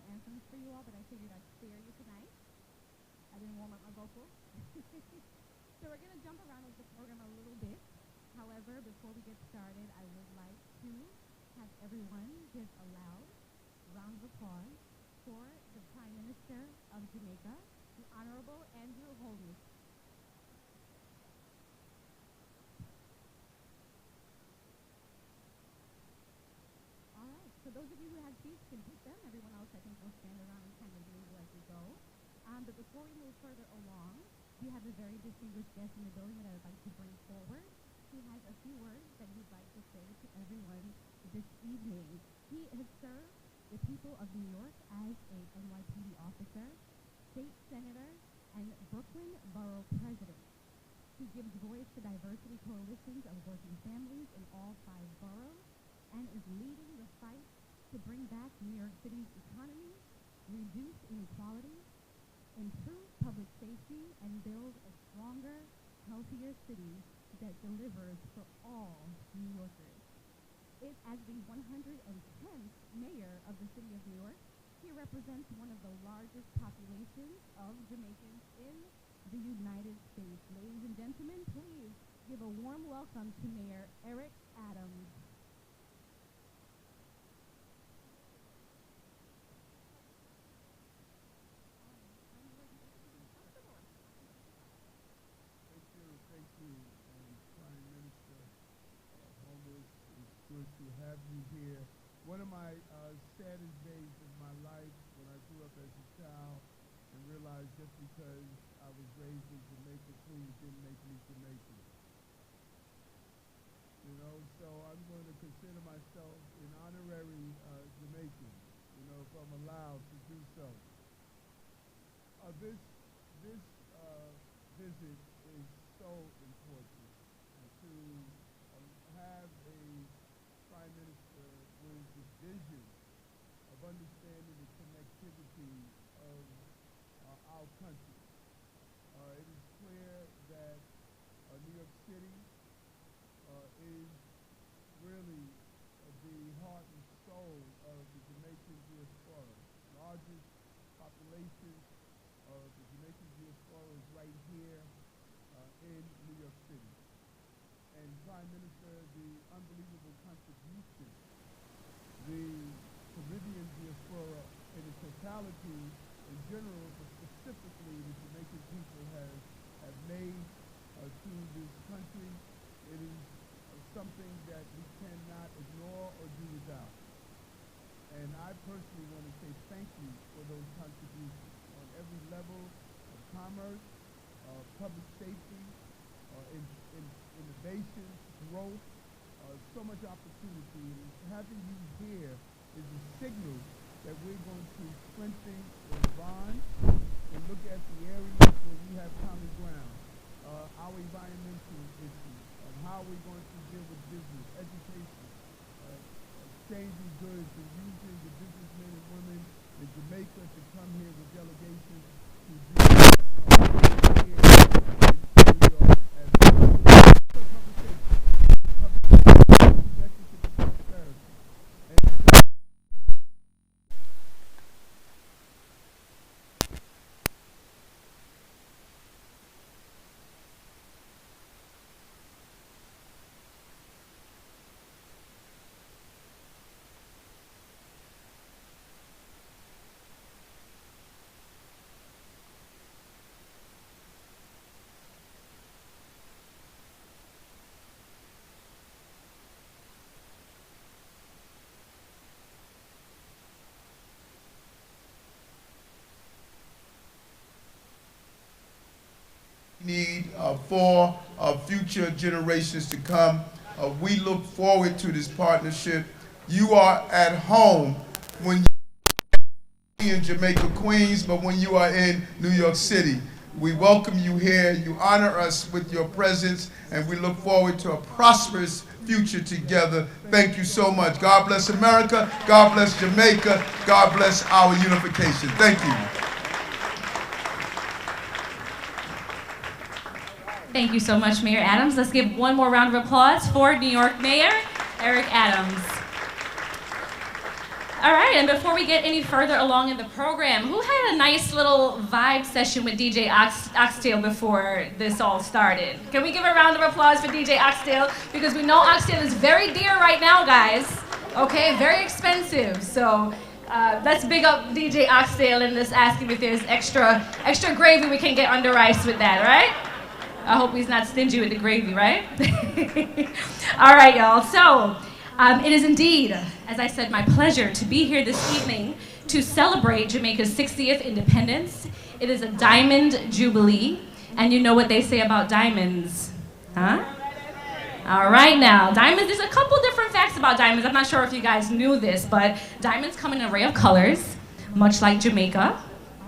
anthems for you all, but I figured I'd spare you tonight. I didn't warm up my vocals. So we're going to jump around with the program a little bit. However, before we get started, I would like to have everyone give a loud round of applause for the Prime Minister of Jamaica, the Honorable Andrew Holness. All right, so those of you who have seats can take them. Everyone else, I think, will stand around and kind of move as we go. But before we move further along, we have a very distinguished guest in the building that I would like to bring forward. He has a few words that he'd like to say to everyone this evening. He has served the people of New York as a NYPD officer, state senator, and Brooklyn Borough president. He gives voice to diversity coalitions of working families in all 5 boroughs and is leading the fight to bring back New York City's economy, reduce inequality, improve public safety, and build a stronger, healthier city that delivers for all New Yorkers. As the 110th mayor of the city of New York, he represents one of the largest populations of Jamaicans in the United States. Ladies and gentlemen, please give a warm welcome to Mayor Eric Adams. Thank you, Prime Minister Holness. It's good to have you here. One of my saddest days of my life when I grew up as a child and realized just because I was raised in Jamaica, Queens, didn't make me Jamaican. You know, so I'm going to consider myself an honorary Jamaican, you know, if I'm allowed to do so. This visit is so important to have a Prime Minister with the vision of understanding the connectivity of our country. It is clear that New York City is really the heart and soul of the Jamaican diaspora. Largest population of the Jamaican diaspora is right here in New York City. And Prime Minister, the unbelievable contribution the Caribbean diaspora in its totality in general, but specifically the Jamaican people have made to this country, it is something that we cannot ignore or do without. And I personally want to say thank you for those contributions on every level of commerce, public safety, innovation, growth, so much opportunity. And having you here is a signal that we're going to strengthen the bond and look at the areas where we have common ground, our environmental issues, how we're going to deal with business, education, exchanging goods, and using the businessmen and women in Jamaica to come here with delegations to do here in New York as well. So public safety connected to the prosperity. And need for future generations to come. We look forward to this partnership. You are at home when you're in Jamaica, Queens, but when you are in New York City. We welcome you here. You honor us with your presence, and we look forward to a prosperous future together. Thank you so much. God bless America. God bless Jamaica. God bless our unification. Thank you. Thank you so much, Mayor Adams. Let's give one more round of applause for New York Mayor Eric Adams. All right, and before we get any further along in the program, who had a nice little vibe session with DJ Oxtail before this all started? Can we give a round of applause for DJ Oxtail? Because we know Oxtail is very dear right now, guys. Okay, very expensive. So let's big up DJ Oxtail and just ask him if there's extra gravy we can get under rice with that, right? I hope he's not stingy with the gravy, right? All right, y'all. So it is indeed, as I said, my pleasure to be here this evening to celebrate Jamaica's 60th independence. It is a diamond jubilee, and you know what they say about diamonds, huh? All right now, diamonds, there's a couple different facts about diamonds. I'm not sure if you guys knew this, but diamonds come in an array of colors, much like Jamaica,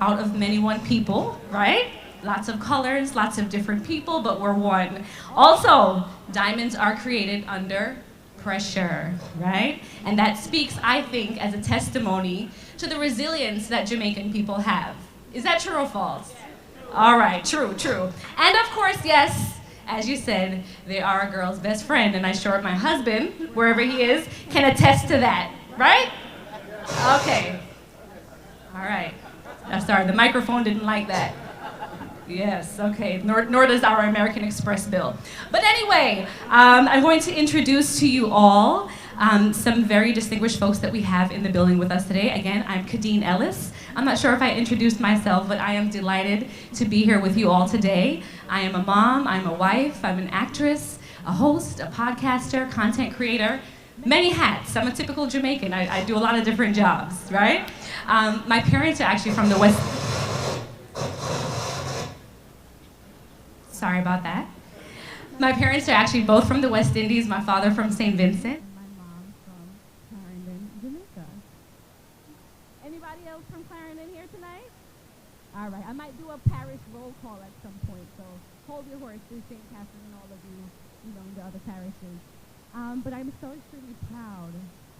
out of many one people, right? Lots of colors, lots of different people, but we're one. Also, diamonds are created under pressure, right? And that speaks, I think, as a testimony to the resilience that Jamaican people have. Is that true or false? All right, true. And of course, yes, as you said, they are a girl's best friend, and I'm sure my husband, wherever he is, can attest to that, right? Okay. All right. I'm sorry, the microphone didn't like that. Yes, okay, nor does our American Express bill. But anyway, I'm going to introduce to you all some very distinguished folks that we have in the building with us today. Again, I'm Kadeen Ellis. I'm not sure if I introduced myself, but I am delighted to be here with you all today. I am a mom, I'm a wife, I'm an actress, a host, a podcaster, content creator, many hats. I'm a typical Jamaican. I do a lot of different jobs, right? My parents are actually from the West... Sorry about that. My parents are actually both from the West Indies. My father from St. Vincent. My mom from Clarendon, Jamaica. Anybody else from Clarendon here tonight? All right, I might do a parish roll call at some point, so hold your horses, St. Catherine and all of you, in the other parishes. But I'm so extremely proud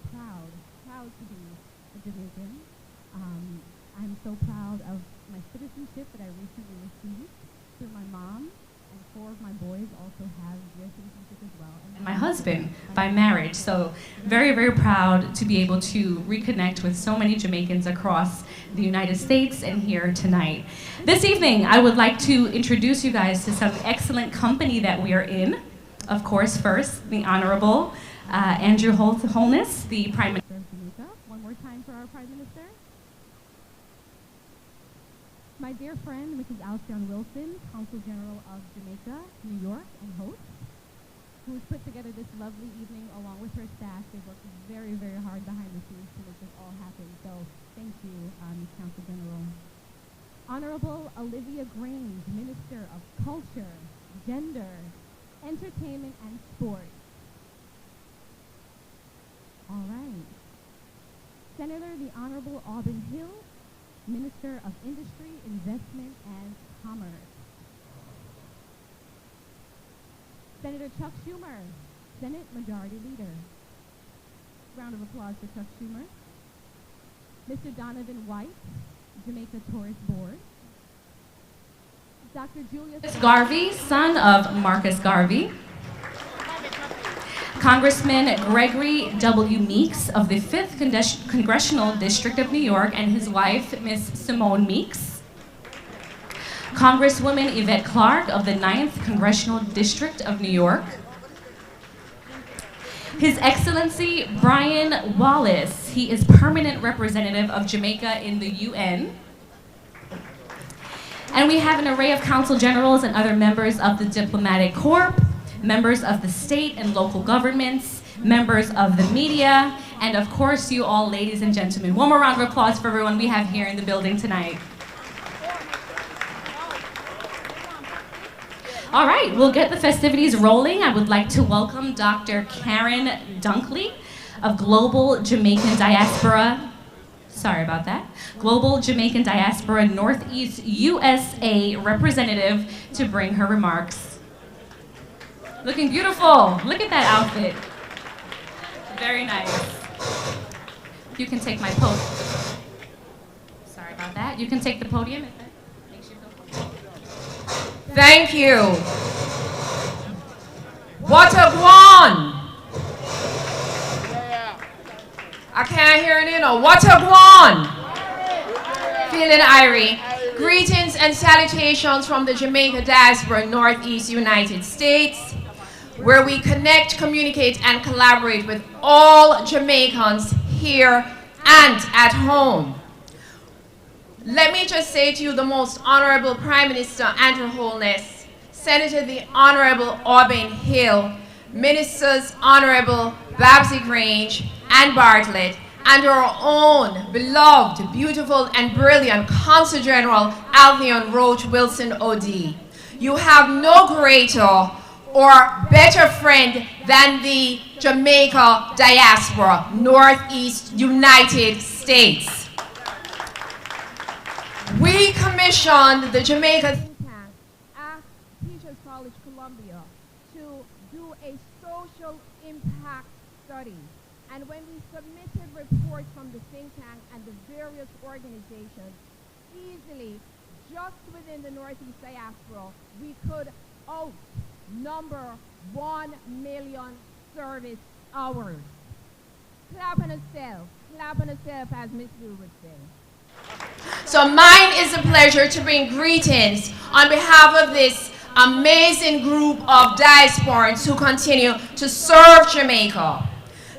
to be a Jamaican. I'm so proud of my citizenship that I recently received through my mom. And 4 of my boys also have their citizenship as well. And my husband by marriage. So very, very proud to be able to reconnect with so many Jamaicans across the United States and here tonight. This evening, I would like to introduce you guys to some excellent company that we are in. Of course, first, the Honorable Andrew Holness, the Prime Minister of Jamaica. One more time for our Prime Minister. My dear friend, Mrs. Alcyon Wilson, Consul General of Jamaica, New York, and host, who has put together this lovely evening along with her staff. They've worked very, very hard behind the scenes to make this all happen. So thank you, Ms. Consul General. Honorable Olivia Grange, Minister of Culture, Gender, Entertainment, and Sport. All right. Senator, the Honorable Auburn Hill, Minister of Industry, Investment, and Commerce. Senator Chuck Schumer, Senate Majority Leader. Round of applause for Chuck Schumer. Mr. Donovan White, Jamaica Tourist Board. Dr. Julius Garvey, son of Marcus Garvey. Congressman Gregory W. Meeks of the 5th Congressional District of New York and his wife, Miss Simone Meeks. Congresswoman Yvette Clarke of the 9th Congressional District of New York. His Excellency Brian Wallace, he is permanent representative of Jamaica in the UN. And we have an array of consul generals and other members of the diplomatic corps, members of the state and local governments, members of the media, and of course you all, ladies and gentlemen. One more round of applause for everyone we have here in the building tonight. All right, we'll get the festivities rolling. I would like to welcome Dr. Karen Dunkley of Global Jamaican Diaspora. Sorry about that. Global Jamaican Diaspora Northeast USA representative to bring her remarks. Looking beautiful. Look at that outfit. Very nice. You can take my podium. Sorry about that. You can take the podium if that makes you feel comfortable. Thank you. What a one! I can't hear it, you know. What a one? Feeling irie. Greetings and salutations from the Jamaica Diaspora, Northeast United States, where we connect, communicate, and collaborate with all Jamaicans here and at home. Let me just say to you, the Most Honorable Prime Minister and Her Holiness, Senator the Honorable Auburn Hill, Ministers Honorable Babsy Grange and Bartlett, and our own beloved, beautiful, and brilliant Consul General Albion Roach Wilson OD. You have no greater or better friend than the Jamaica Diaspora, Northeast United States. We commissioned the Jamaica think tank at Teachers College, Columbia, to do a social impact study. And when we submitted reports from the think tank and the various organizations, easily, just within the Northeast Diaspora, we could outnumber 1 million service hours. Clap on yourself, as Miss Lou would say. So mine is a pleasure to bring greetings on behalf of this amazing group of diasporans who continue to serve Jamaica.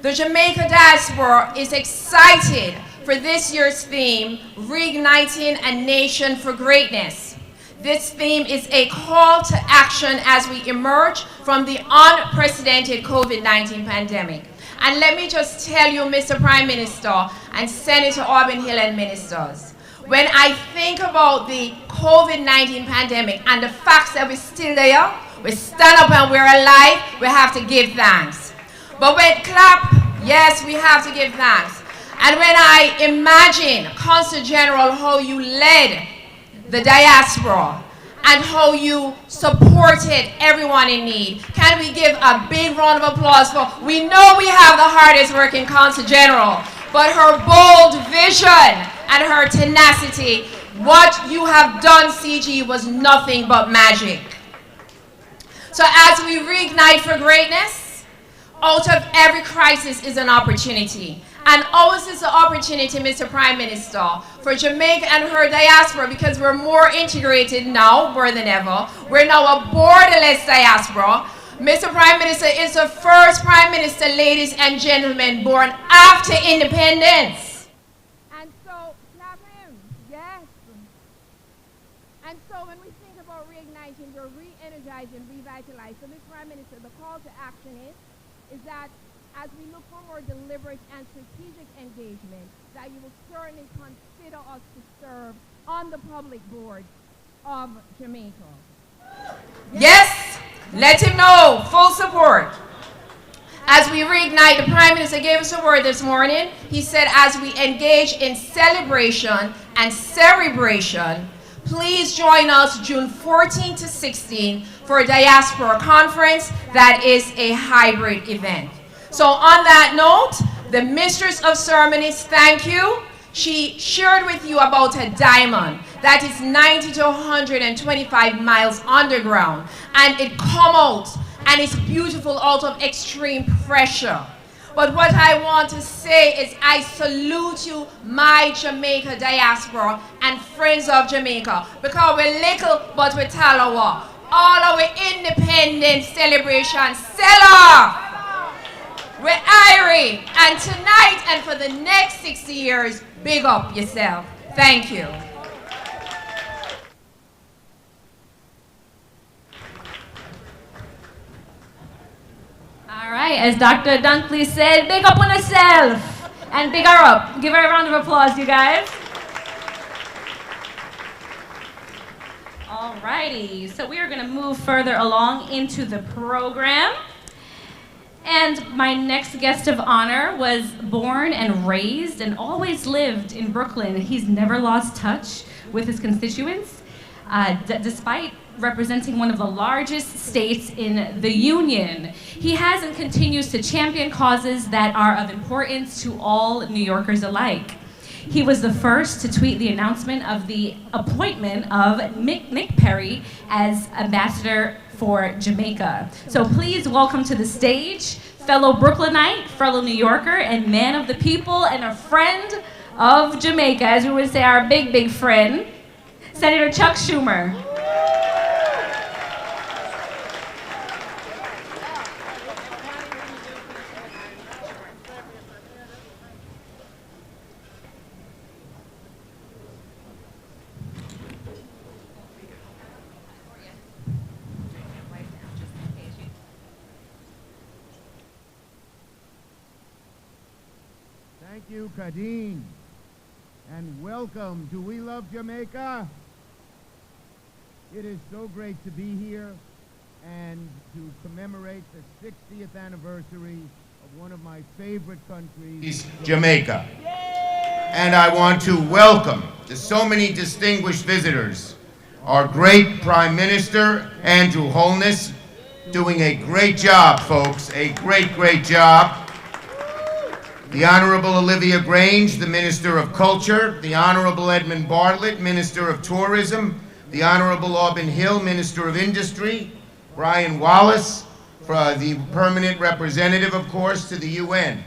The Jamaica Diaspora is excited for this year's theme, Reigniting a Nation for Greatness. This theme is a call to action as we emerge from the unprecedented COVID-19 pandemic. And let me just tell you, Mr. Prime Minister and Senator Auburn Hill and ministers, when I think about the COVID-19 pandemic and the facts that we're still there, we stand up and we're alive, we have to give thanks. But when clap, yes, we have to give thanks. And when I imagine, Consul General, how you led the diaspora and how you supported everyone in need, can we give a big round of applause for, we know we have the hardest working Consul General, but her bold vision and her tenacity, what you have done, CG, was nothing but magic. So as we reignite for greatness, out of every crisis is an opportunity. And ours is the opportunity, Mr. Prime Minister, for Jamaica and her diaspora, because we're more integrated now, more than ever. We're now a borderless diaspora. Mr. Prime Minister is the first Prime Minister, ladies and gentlemen, born after independence. And so, clap him, yes. And so when we think about reigniting, we're re-energizing, revitalizing. So, Mr. Prime Minister, the call to action is that as we look for more deliberate and strategic engagement, that you will certainly consider us to serve on the public board of Jamaica. Yes, let him know, full support. As we reignite, the Prime Minister gave us a word this morning. He said, as we engage in celebration and cerebration, please join us June 14 to 16 for a Diaspora Conference that is a hybrid event. So on that note, the Mistress of Ceremonies, thank you. She shared with you about a diamond that is 90 to 125 miles underground, and it come out and it's beautiful out of extreme pressure. But what I want to say is I salute you, my Jamaica diaspora and friends of Jamaica, because we're little but we're Talawa. All our independence celebration, sell off. We're Irie, and tonight and for the next 60 years, big up yourself. Thank you. All right, as Dr. Dunkley said, big up on herself and big her up. Give her a round of applause, you guys. All righty, so we are going to move further along into the program. And my next guest of honor was born and raised and always lived in Brooklyn. He's never lost touch with his constituents, despite representing one of the largest states in the Union. He has and continues to champion causes that are of importance to all New Yorkers alike. He was the first to tweet the announcement of the appointment of Nick Perry as ambassador for Jamaica. So please welcome to the stage fellow Brooklynite, fellow New Yorker, and man of the people, and a friend of Jamaica, as we would say, our big, big friend, Senator Chuck Schumer. Thank you, Kadeen, and welcome to We Love Jamaica. It is so great to be here and to commemorate the 60th anniversary of one of my favorite countries, Jamaica. And I want to welcome to so many distinguished visitors, our great Prime Minister, Andrew Holness, doing a great job, folks, a great, great job. The Honorable Olivia Grange, the Minister of Culture, the Honorable Edmund Bartlett, Minister of Tourism, the Honorable Auburn Hill, Minister of Industry, Brian Wallace, the permanent representative, of course, to the UN.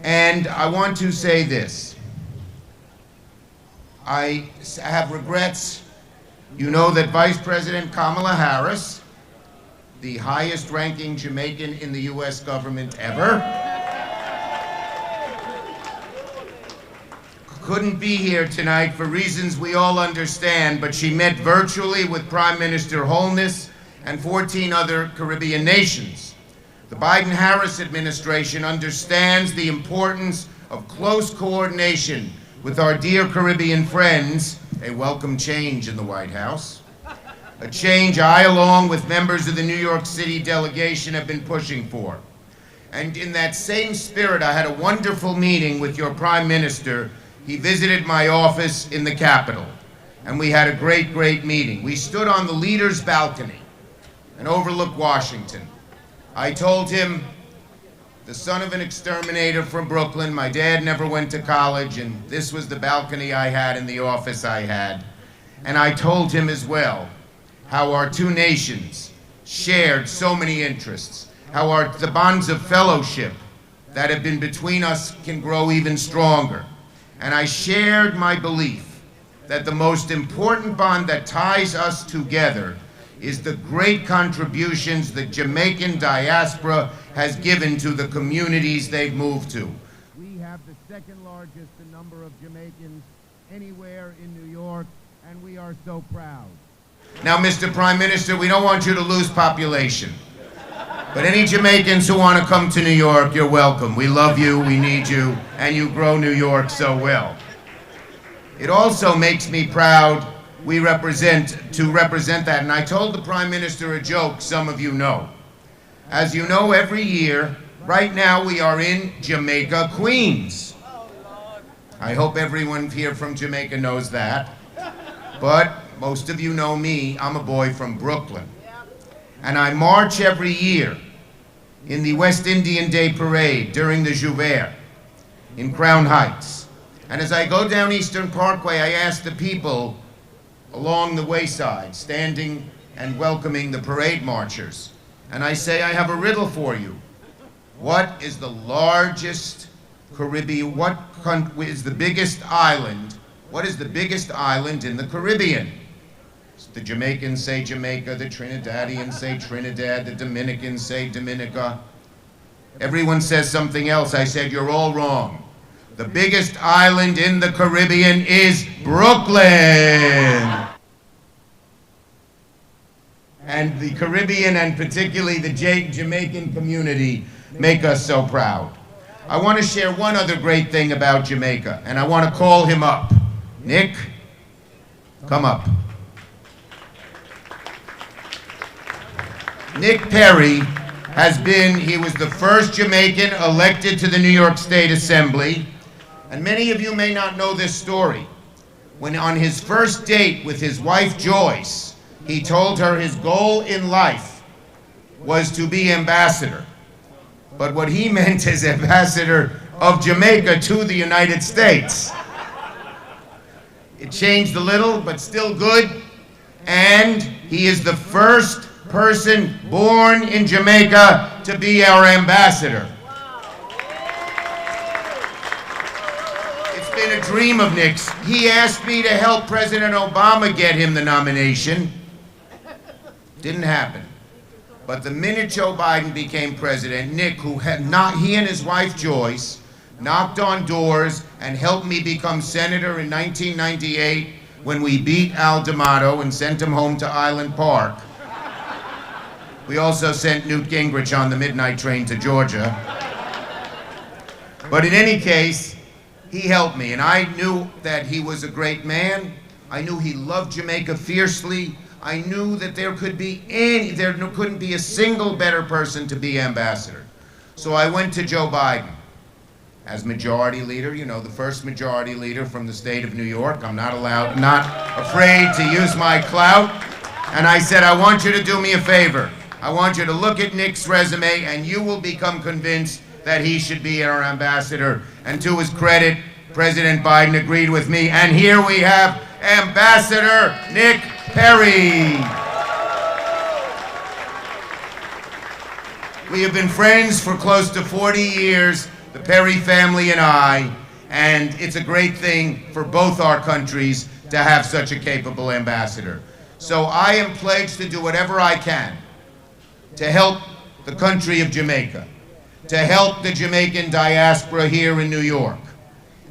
And I want to say this. I have regrets. You know that Vice President Kamala Harris, the highest ranking Jamaican in the US government ever, couldn't be here tonight for reasons we all understand, but she met virtually with Prime Minister Holness and 14 other Caribbean nations. The Biden-Harris administration understands the importance of close coordination with our dear Caribbean friends, a welcome change in the White House, a change I, along with members of the New York City delegation, have been pushing for. And in that same spirit, I had a wonderful meeting with your Prime Minister. He visited my office in the Capitol, and we had a great, great meeting. We stood on the leader's balcony and overlooked Washington. I told him, the son of an exterminator from Brooklyn, my dad never went to college, and this was the balcony I had in the office I had. And I told him as well how our two nations shared so many interests, how the bonds of fellowship that have been between us can grow even stronger. And I shared my belief that the most important bond that ties us together is the great contributions the Jamaican diaspora has given to the communities they've moved to. We have the second largest number of Jamaicans anywhere in New York, and we are so proud. Now, Mr. Prime Minister, we don't want you to lose population. But any Jamaicans who want to come to New York, you're welcome. We love you, we need you, and you grow New York so well. It also makes me proud to represent that, and I told the Prime Minister a joke some of you know. As you know, every year, right now we are in Jamaica, Queens. I hope everyone here from Jamaica knows that. But most of you know me, I'm a boy from Brooklyn. And I march every year in the West Indian Day Parade during the Jouvert in Crown Heights. And as I go down Eastern Parkway, I ask the people along the wayside, standing and welcoming the parade marchers. And I say, I have a riddle for you. What is the largest Caribbean, what is the biggest island? What is the biggest island in the Caribbean? The Jamaicans say Jamaica, the Trinidadians say Trinidad, the Dominicans say Dominica. Everyone says something else. I said, you're all wrong. The biggest island in the Caribbean is Brooklyn. And the Caribbean, and particularly the Jamaican community, make us so proud. I want to share one other great thing about Jamaica, and I want to call him up. Nick, come up. Nick Perry he was the first Jamaican elected to the New York State Assembly. And many of you may not know this story. When on his first date with his wife Joyce, he told her his goal in life was to be ambassador. But what he meant is ambassador of Jamaica to the United States. It changed a little, but still good. And he is the first person born in Jamaica to be our ambassador. It's been a dream of Nick's. He asked me to help President Obama get him the nomination. Didn't happen. But the minute Joe Biden became president, Nick, who had not, he and his wife Joyce, knocked on doors and helped me become senator in 1998 when we beat Al D'Amato and sent him home to Island Park. We also sent Newt Gingrich on the midnight train to Georgia. But in any case, he helped me, and I knew that he was a great man. I knew he loved Jamaica fiercely. I knew that there couldn't be a single better person to be ambassador. So I went to Joe Biden as majority leader, you know, the first majority leader from the state of New York. I'm not afraid to use my clout. And I said, I want you to do me a favor. I want you to look at Nick's resume and you will become convinced that he should be our ambassador. And to his credit, President Biden agreed with me. And here we have Ambassador Nick Perry. We have been friends for close to 40 years, the Perry family and I, and it's a great thing for both our countries to have such a capable ambassador. So I am pledged to do whatever I can to help the country of Jamaica, to help the Jamaican diaspora here in New York,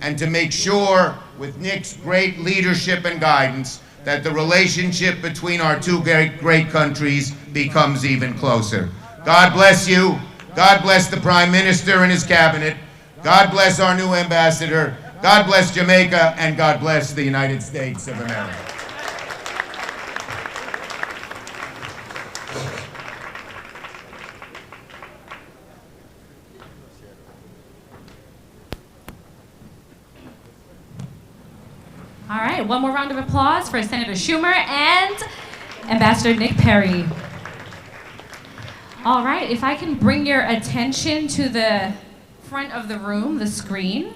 and to make sure, with Nick's great leadership and guidance, that the relationship between our two great countries becomes even closer. God bless you. God bless the Prime Minister and his cabinet. God bless our new ambassador. God bless Jamaica, and God bless the United States of America. All right, one more round of applause for Senator Schumer and Ambassador Nick Perry. All right, if I can bring your attention to the front of the room, the screen,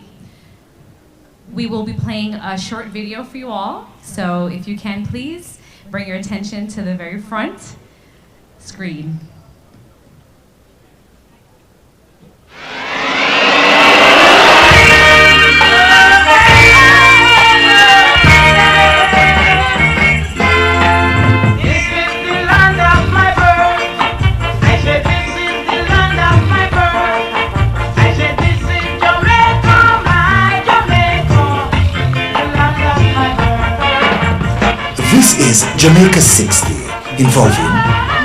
we will be playing a short video for you all. So if you can, please bring your attention to the very front screen. This is Jamaica 60, involving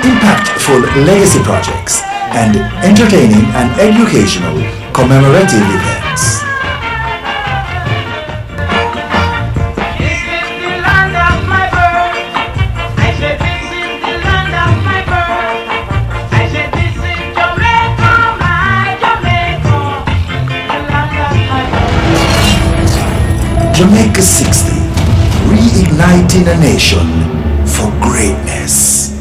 impactful legacy projects and entertaining and educational commemorative events. Jamaica 60, reigniting a nation for greatness.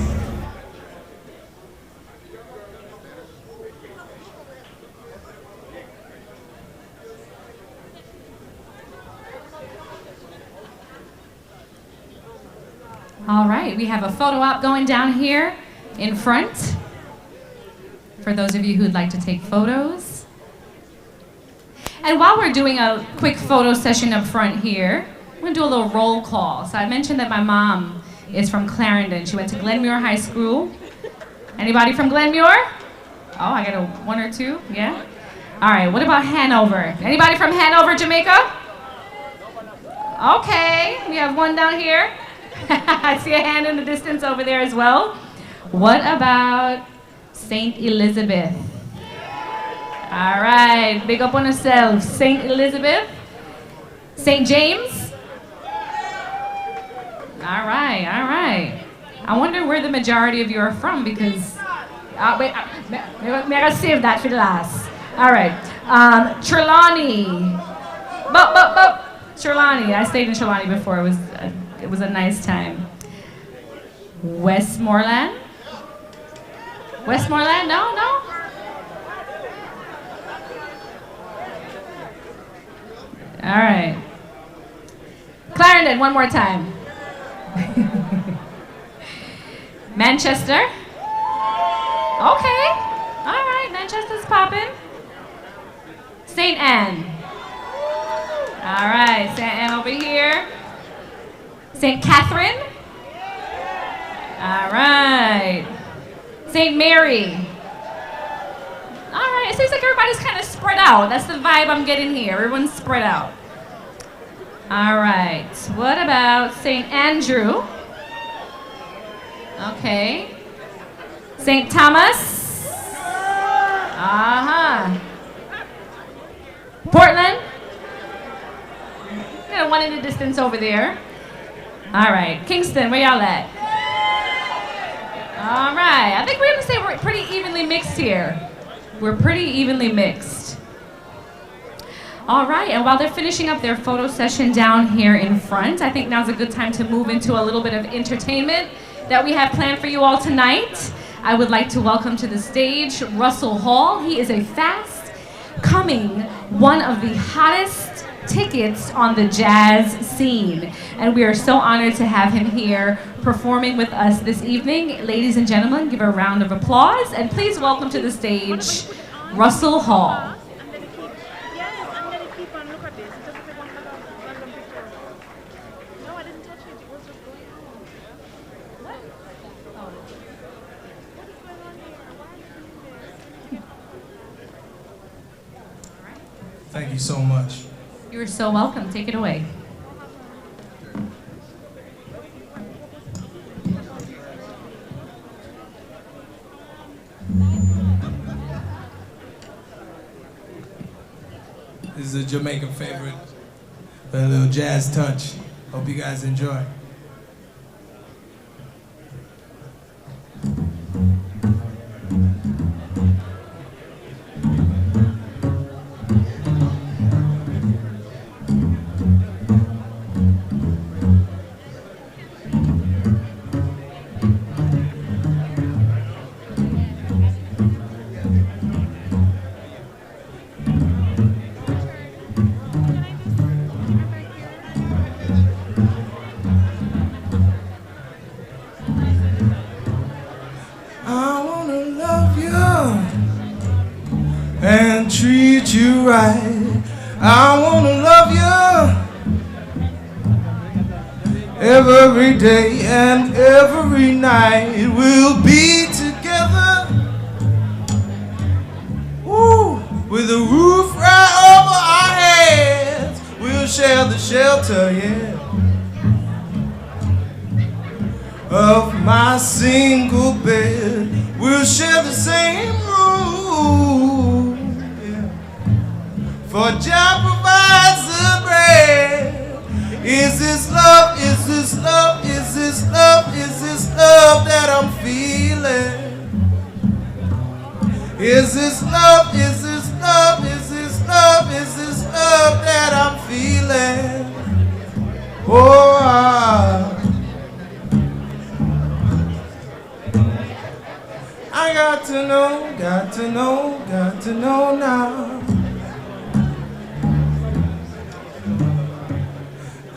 All right, we have a photo op going down here in front for those of you who'd like to take photos. And while we're doing a quick photo session up front here, I'm gonna do a little roll call. So I mentioned that my mom is from Clarendon. She went to Glenmuir High School. Anybody from Glenmuir? Oh, I got a one or two, yeah? All right, what about Hanover? Anybody from Hanover, Jamaica? Okay, we have one down here. I see a hand in the distance over there as well. What about St. Elizabeth? All right, big up on yourselves. St. Elizabeth? St. James? All right, all right. I wonder where the majority of you are from because, wait, may I save that for the last. All right, Trelawney. Trelawney, I stayed in Trelawney before. It was a nice time. Westmoreland? Westmoreland? No, no? All right. Clarendon, one more time. Manchester? Okay. All poppin'? St. Anne. All right, St. Anne over here. St. Catherine. All right. St. Mary. All right, it seems like everybody's kind of spread out. That's the vibe I'm getting here. Everyone's spread out. All right, what about St. Andrew? Okay. St. Thomas? Uh-huh. Portland? Got one in the distance over there. All right, Kingston, where y'all at? All right, I think we're gonna say we're pretty evenly mixed here. We're pretty evenly mixed. All right, and while they're finishing up their photo session down here in front, I think now's a good time to move into a little bit of entertainment that we have planned for you all tonight. I would like to welcome to the stage Russell Hall. He is a fast-coming, one of the hottest tickets on the jazz scene. And we are so honored to have him here performing with us this evening. Ladies and gentlemen, give a round of applause and please welcome to the stage Russell Hall. Thank you so much. You're so welcome. Take it away. This is a Jamaican favorite, with a little jazz touch. Hope you guys enjoy. And treat you right. I wanna love you every day and every night. We'll be together, ooh, with a roof right over our heads. We'll share the shelter, yeah, of my single bed. We'll share the same room, yeah. For Jah provides the bread. Is this love, is this love, is this love, is this love that I'm feeling? Is this love, is this love, is this love, is this love that I'm feeling? Oh, I got to know, got to know, got to know now.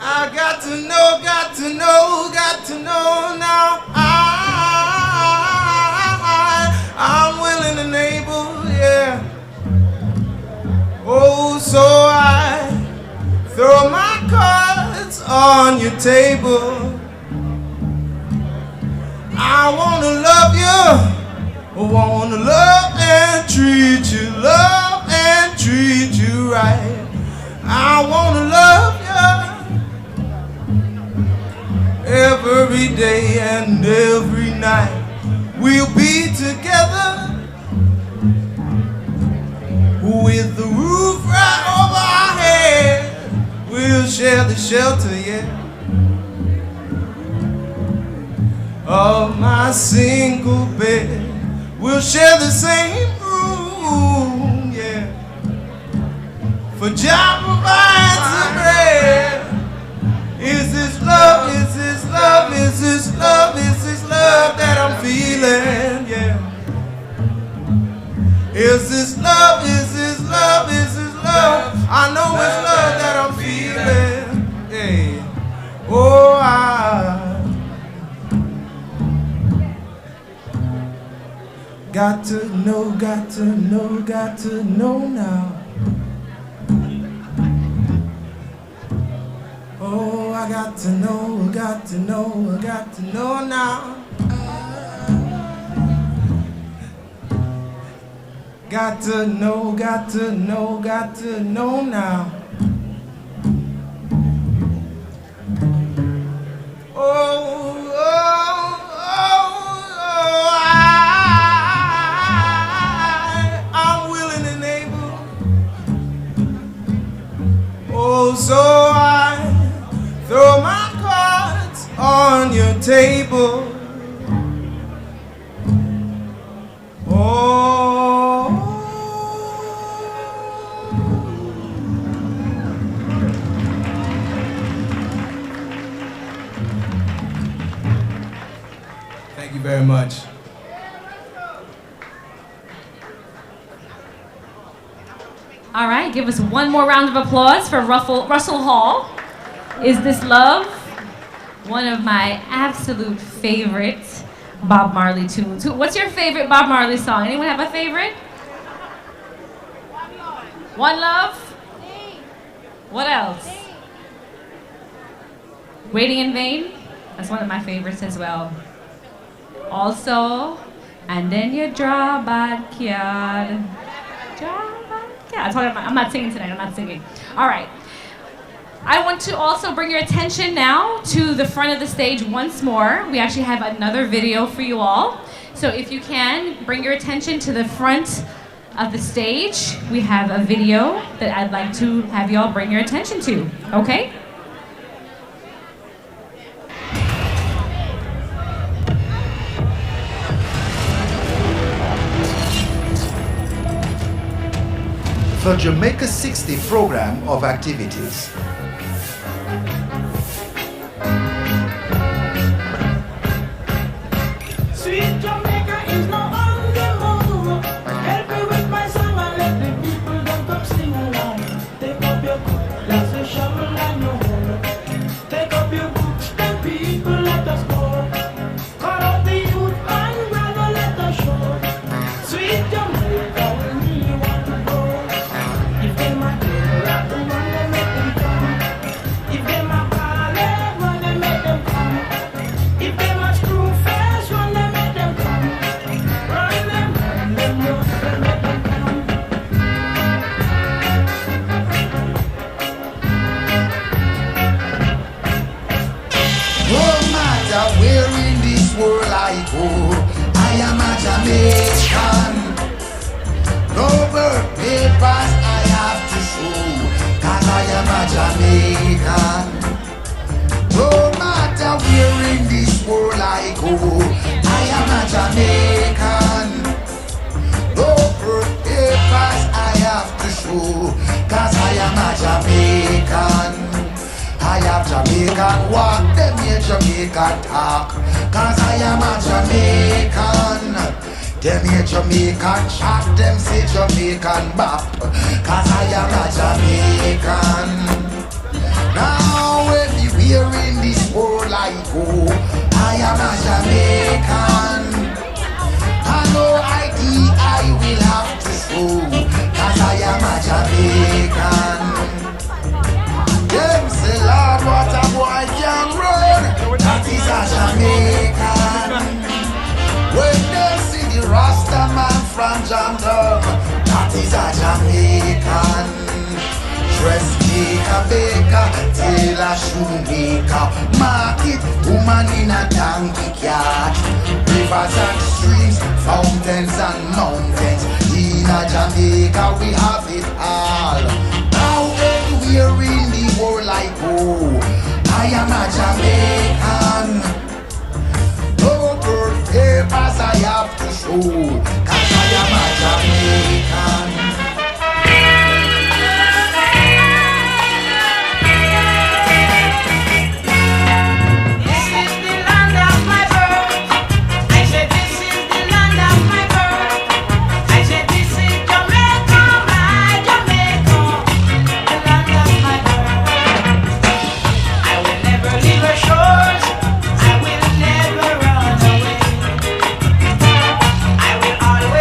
I got to know, got to know, got to know now. I'm willing and able, yeah. Oh, so I throw my cards on your table. I wanna love you. I wanna love and treat you right. I wanna love you every day and every night. We'll be together with the roof right over our head. We'll share the shelter, yeah, of my single bed. We'll share the same room, yeah. For Jah provides the bread. Is this love, is this love, is this love, is this love that I'm feeling, yeah. Is this love, is this love, is this love? I know it's love that I'm feeling, yeah. Oh, Got to know, got to know, got to know now. Oh, I got to know, got to know, got to know now. Got to know, got to know, got to know now. Oh, I'm willing and able. Oh, so I throw my cards on your table. Thank you very much. All right, give us one more round of applause for Russell Hall. Is This Love? One of my absolute favorite Bob Marley tunes. What's your favorite Bob Marley song? Anyone have a favorite? One Love? What else? Waiting in Vain? That's one of my favorites as well. Also, and then you draw backyard. Yeah, I'm not singing tonight, I'm not singing. All right. I want to also bring your attention now to the front of the stage once more. We actually have another video for you all. So if you can, bring your attention to the front of the stage. We have a video that I'd like to have you all bring your attention to, okay? The Jamaica 60 program of activities. Sweet Jamaica is now on the move. Help me with my song and let the people don't come sing along. Take up your glass, a shovel and your hoe. Take up your books, the people let us go. Call out the youth and brother let us show. Sweet Jamaica, we really want to go. If they might rap the one, they make them come. If they might call it, when they make them come. If they might screw fast, when they make them come. Run them, run them, they make them come. No matter where in this world I go, I am a Jamaican. No birth papers I have to show, 'cause I am a Jamaican. No matter where in this world I go, I am a Jamaican. No birth papers I have to show, 'cause I am a Jamaican. I have Jamaican walk, them here Jamaican talk, 'cause I am a Jamaican. Them here Jamaican chat, them say Jamaican bop, 'cause I am a Jamaican. Now everywhere in this world I go, I am a Jamaican. I know ID I will have to show, 'cause I am a Jamaican. Them say, Lord, what a boy can run, that is a Jamaican. When they see the Rasta man from Jamaica, that is a Jamaican. Dressmaker, baker, tailor, shoemaker, market, woman in a donkey cart. Rivers and streams, fountains and mountains. In a Jamaica we have it all. Now everywhere in the world I go, I am a Jamaican. No birth papers I have to show, 'cause I am a Jamaican. This is the land of my birth. I said this is the land of my birth. I said this is Jamaica, my Jamaica, the land of my birth. I will never leave her shores. I will never run away. I will always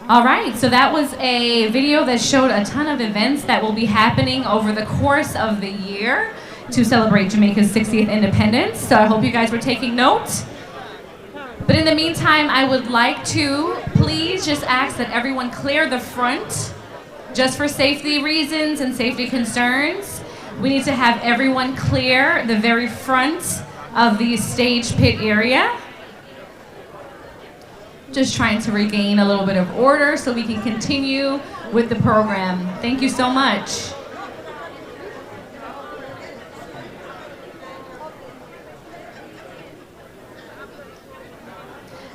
All right, so that was a video that showed a ton of events that will be happening over the course of the year to celebrate Jamaica's 60th independence. So I hope you guys were taking note. But in the meantime, I would like to please just ask that everyone clear the front just for safety reasons and safety concerns. We need to have everyone clear the very front of the stage pit area. Just trying to regain a little bit of order so we can continue with the program. Thank you so much.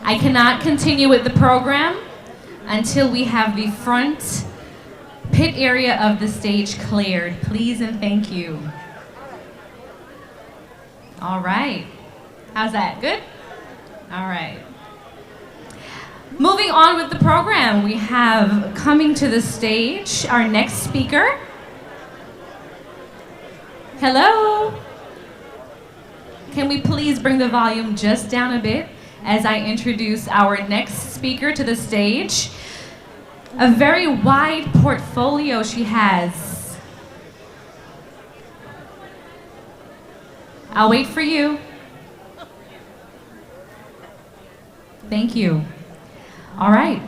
I cannot continue with the program until we have the front pit area of the stage cleared. Please and thank you. All right. How's that? Good? All right. Moving on with the program, we have coming to the stage our next speaker. Hello. Can we please bring the volume just down a bit as I introduce our next speaker to the stage? A very wide portfolio she has. I'll wait for you. Thank you. All right.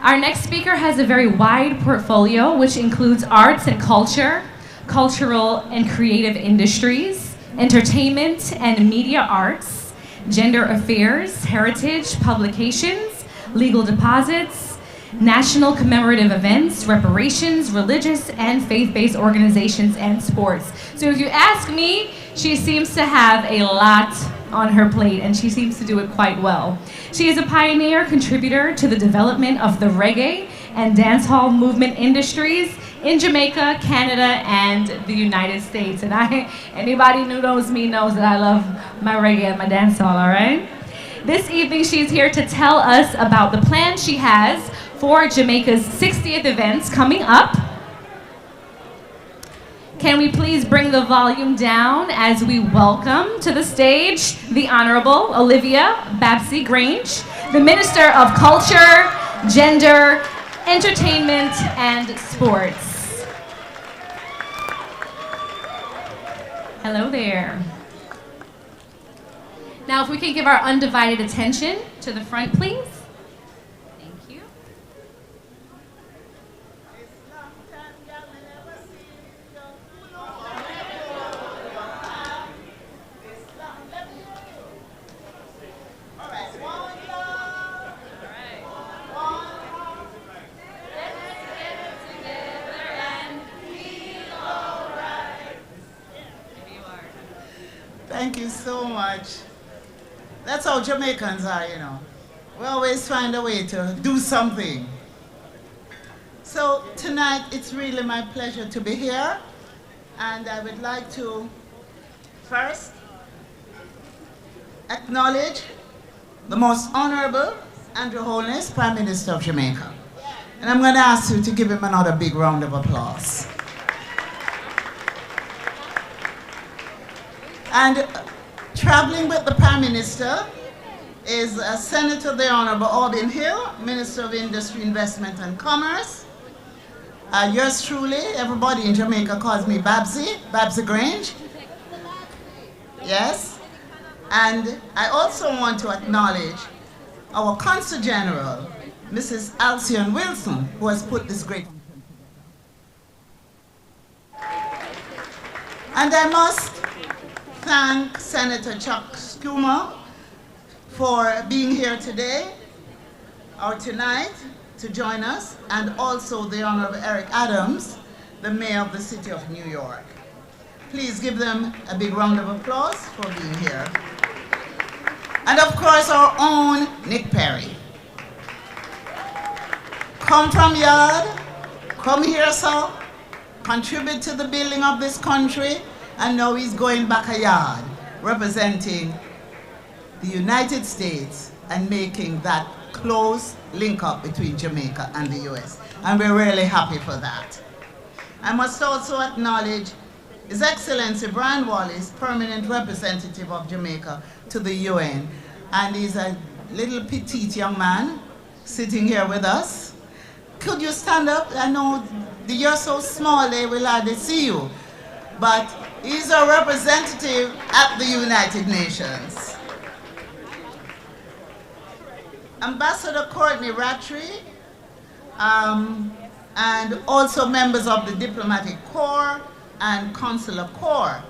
Our next speaker has a very wide portfolio, which includes arts and culture, cultural and creative industries, entertainment and media arts, gender affairs, heritage, publications, legal deposits, national commemorative events, reparations, religious and faith-based organizations, and sports. So if you ask me, she seems to have a lot on her plate, and she seems to do it quite well. She is a pioneer contributor to the development of the reggae and dancehall movement industries in Jamaica, Canada, and the United States. And anybody who knows me knows that I love my reggae and my dancehall, all right? This evening, she's here to tell us about the plan she has for Jamaica's 60th events coming up. Can we please bring the volume down as we welcome to the stage the Honorable Olivia Babsy Grange, the Minister of Culture, Gender, Entertainment, and Sports. Hello there. Now, if we can give our undivided attention to the front, please. Thank you. Thank you so much. That's how Jamaicans are, you know. We always find a way to do something. So tonight, it's really my pleasure to be here. And I would like to first acknowledge the most honorable Andrew Holness, Prime Minister of Jamaica. And I'm going to ask you to give him another big round of applause. And traveling with the Prime Minister is Senator the Honorable Aubin Hill, Minister of Industry, Investment and Commerce. Yours truly, everybody in Jamaica calls me Babsy Grange. Yes. And I also want to acknowledge our Consul General, Mrs. Alcyon Wilson, who has put this great. And I must thank Senator Chuck Schumer for being here today or tonight to join us, and also the Honorable Eric Adams, the Mayor of the City of New York. Please give them a big round of applause for being here. And of course, our own Nick Perry. Come from yard, come here, sir, contribute to the building of this country, and now he's going back a yard, representing the United States and making that close link up between Jamaica and the US. And we're really happy for that. I must also acknowledge His Excellency Brian Wallace, Permanent Representative of Jamaica to the UN. And he's a little petite young man sitting here with us. Could you stand up? I know you're so small they will hardly see you. But he's a representative at the United Nations. Ambassador Courtney Rattray, and also members of the Diplomatic Corps and Consular Corps.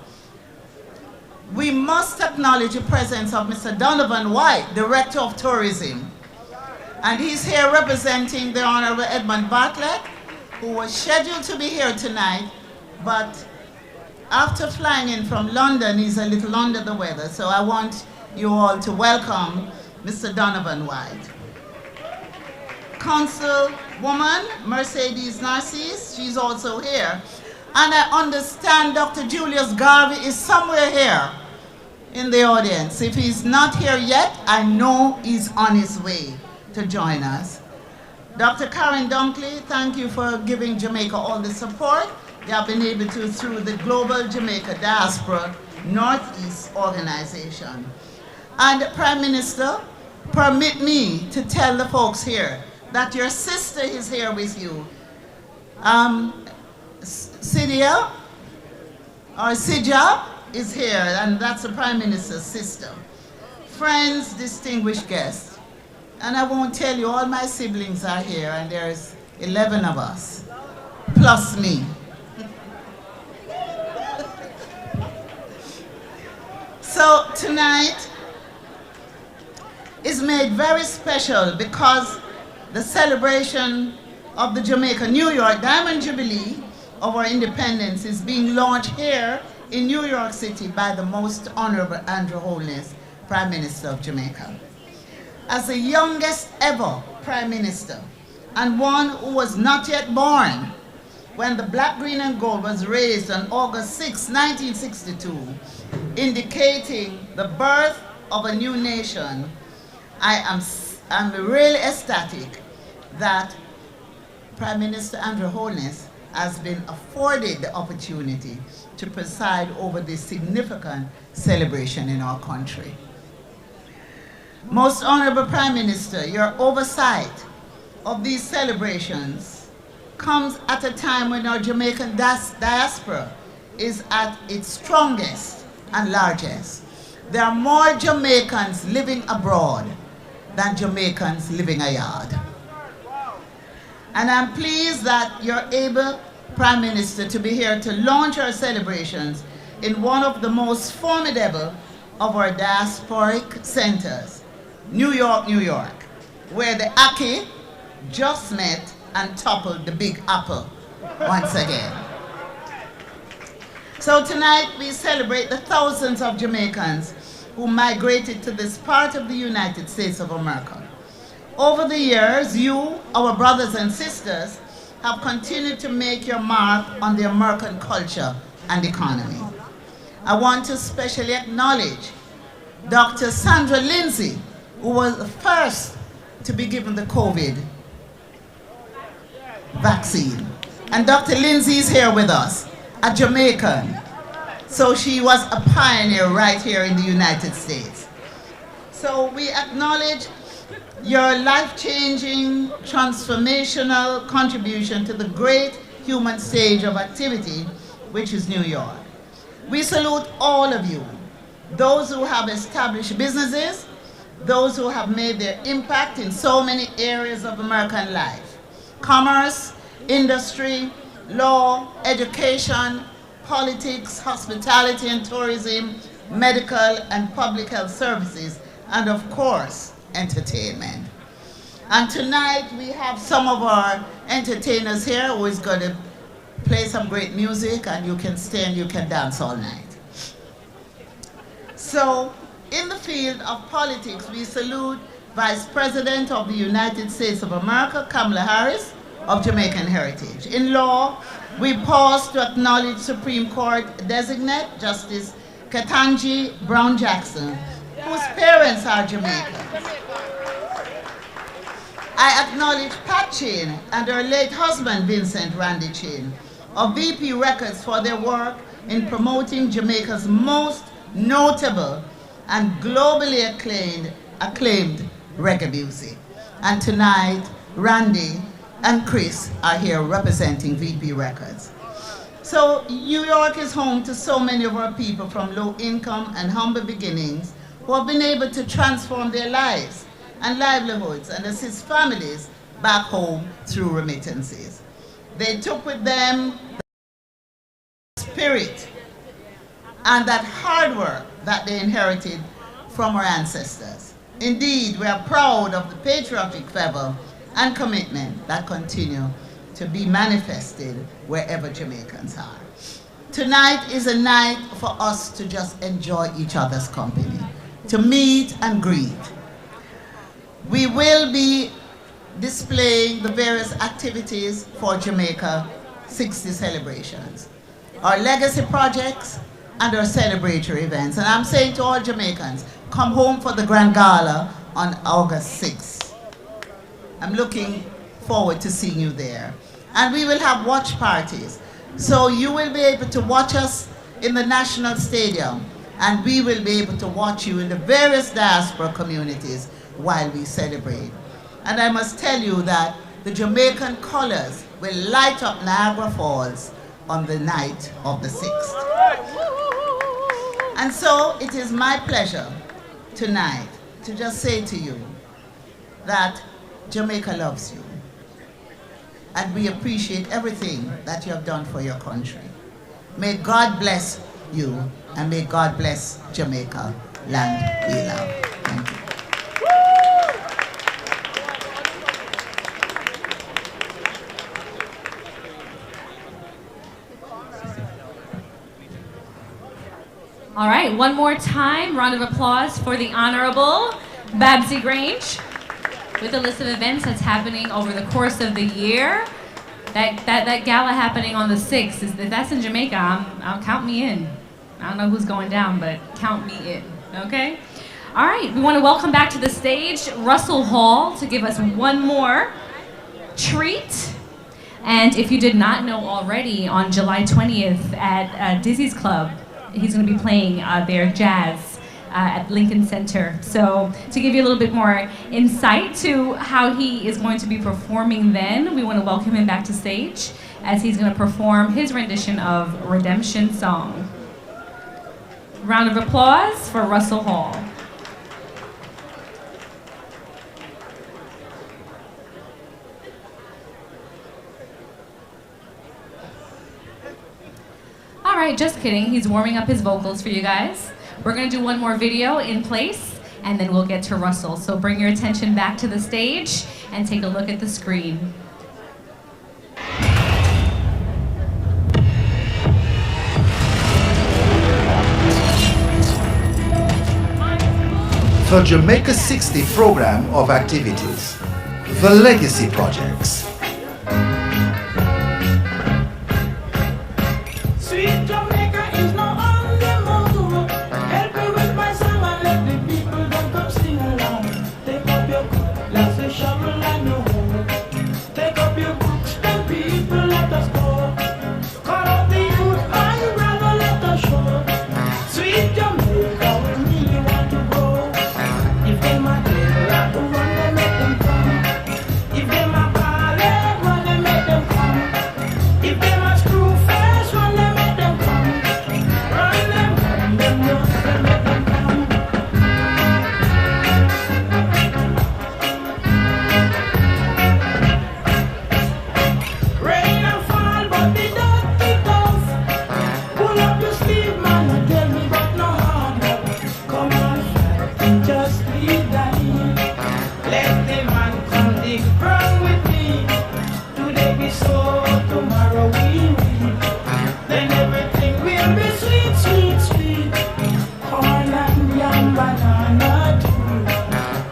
We must acknowledge the presence of Mr. Donovan White, Director of Tourism. And he's here representing the Honorable Edmund Bartlett, who was scheduled to be here tonight, but after flying in from London, he's a little under the weather. So I want you all to welcome Mr. Donovan White. Councilwoman Mercedes Narcisse, she's also here. And I understand Dr. Julius Garvey is somewhere here in the audience. If he's not here yet, I know he's on his way to join us. Dr. Karen Dunkley, thank you for giving Jamaica all the support you have been able to through the Global Jamaica Diaspora Northeast Organization. And Prime Minister, permit me to tell the folks here that your sister is here with you. Sidia, or Sija, is here, and that's the Prime Minister's sister. Friends, distinguished guests, and I won't tell you, all my siblings are here, and there's 11 of us, plus me. So tonight is made very special because the celebration of the Jamaica New York Diamond Jubilee of our independence is being launched here in New York City by the Most Honorable Andrew Holness, Prime Minister of Jamaica. As the youngest ever Prime Minister, and one who was not yet born when the Black, Green and Gold was raised on August 6, 1962, indicating the birth of a new nation, I'm really ecstatic that Prime Minister Andrew Holness has been afforded the opportunity to preside over this significant celebration in our country. Most Honorable Prime Minister, your oversight of these celebrations comes at a time when our Jamaican diaspora is at its strongest and largest. There are more Jamaicans living abroad than Jamaicans living abroad. And I'm pleased that you're able, Prime Minister, to be here to launch our celebrations in one of the most formidable of our diasporic centers, New York, New York, where the Aki just met and toppled the Big Apple once again. So tonight we celebrate the thousands of Jamaicans who migrated to this part of the United States of America. Over the years, you, our brothers and sisters, have continued to make your mark on the American culture and economy. I want to especially acknowledge Dr. Sandra Lindsay, who was the first to be given the COVID vaccine. And Dr. Lindsay is here with us, a Jamaican. So she was a pioneer right here in the United States. So we acknowledge your life-changing, transformational contribution to the great human stage of activity, which is New York. We salute all of you, those who have established businesses, those who have made their impact in so many areas of American life: commerce, industry, law, education, politics, hospitality and tourism, medical and public health services, and of course, entertainment. And tonight we have some of our entertainers here who is going to play some great music, and you can stay and you can dance all night. So, in the field of politics, we salute Vice President of the United States of America, Kamala Harris, of Jamaican heritage. In law, we pause to acknowledge Supreme Court designate Justice Ketanji Brown Jackson, whose parents are Jamaican. I acknowledge Pat Chain and her late husband, Vincent Randy Chain, of VP Records, for their work in promoting Jamaica's most notable and globally acclaimed reggae music. And tonight, Randy and Chris are here representing VP Records. So New York is home to so many of our people from low income and humble beginnings who have been able to transform their lives and livelihoods and assist families back home through remittances. They took with them the spirit and that hard work that they inherited from our ancestors. Indeed, we are proud of the patriotic fervor and commitment that continue to be manifested wherever Jamaicans are. Tonight is a night for us to just enjoy each other's company, to meet and greet. We will be displaying the various activities for Jamaica 60 celebrations, our legacy projects, and our celebratory events. And I'm saying to all Jamaicans, come home for the Grand Gala on August 6th. I'm looking forward to seeing you there. And we will have watch parties. So you will be able to watch us in the National Stadium, and we will be able to watch you in the various diaspora communities while we celebrate. And I must tell you that the Jamaican colors will light up Niagara Falls on the night of the 6th. And so it is my pleasure tonight to just say to you that Jamaica loves you. And we appreciate everything that you have done for your country. May God bless you, and may God bless Jamaica, land we love. Thank you. All right, one more time, round of applause for the Honorable Babsy Grange with a list of events that's happening over the course of the year. That gala happening on the 6th, if that's in Jamaica, I'll count me in. I don't know who's going down, but count me in, okay? All right, we want to welcome back to the stage Russell Hall to give us one more treat. And if you did not know already, on July 20th at Dizzy's Club, he's going to be playing their jazz at Lincoln Center. So to give you a little bit more insight to how he is going to be performing then, we want to welcome him back to stage as he's going to perform his rendition of Redemption Song. Round of applause for Russell Hall. All right, just kidding. He's warming up his vocals for you guys. We're going to do one more video in place, and then we'll get to Russell. So bring your attention back to the stage and take a look at the screen. The Jamaica 60 program of activities, the Legacy Projects. Sweet Jamaica is now on the move. Help me with my song and let the people don't come sing along. Take up your cutlass, a shovel and a hoe. Take up your books and people let us go. Call out the youth and brother let us show. Sweet Jamaica, we really want to go. If they might run, they make them come. If they might call it, run, they make them come. If they might screw fast, run, they make them come. Run them, they make them come. Rain and fall, but the dirty tough. Pull up your sleeve, man, and tell me about no hard work. Come on, fight, just leave that in. Let the man come dig ground with me. Today we sow, tomorrow we reap. Then everything will be sweet, sweet, sweet. Corn and yam, banana too.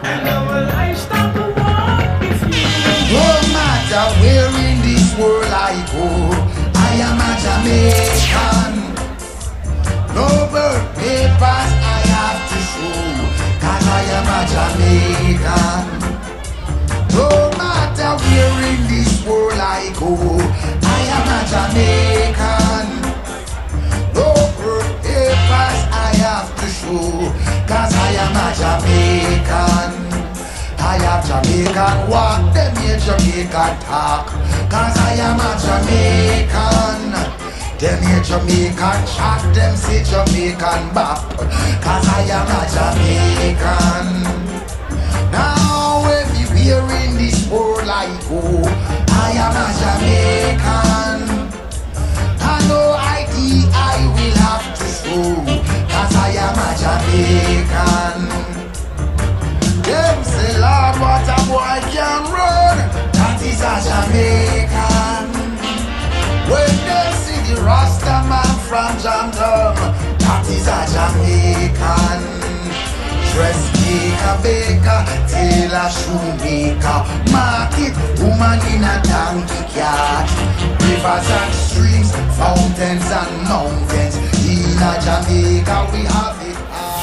And our livestock will walk the field. No matter where in this world I go, I am a Jamaican. No birth papers I have to show, 'cause I am a Jamaican. No matter where in this world I go, I am a Jamaican. No birth papers I have to show, 'cause I am a Jamaican. I have Jamaican walk, them here Jamaica talk, cause I am a Jamaican. Them hear Jamaican chat, them say Jamaican bop, cause I am a Jamaican. Now everywhere in this world I go, I am a Jamaican. And no ID I will have to show, cause I am a Jamaican. Them say, Lord, what a boy can run, that is a Jamaican. When they see the Rasta man from Jamdom, that is a Jamaican. Dressmaker, baker, tailor, shoemaker, market, woman in a donkey cart. Rivers and streams, fountains and mountains, in a Jamaica we have it all.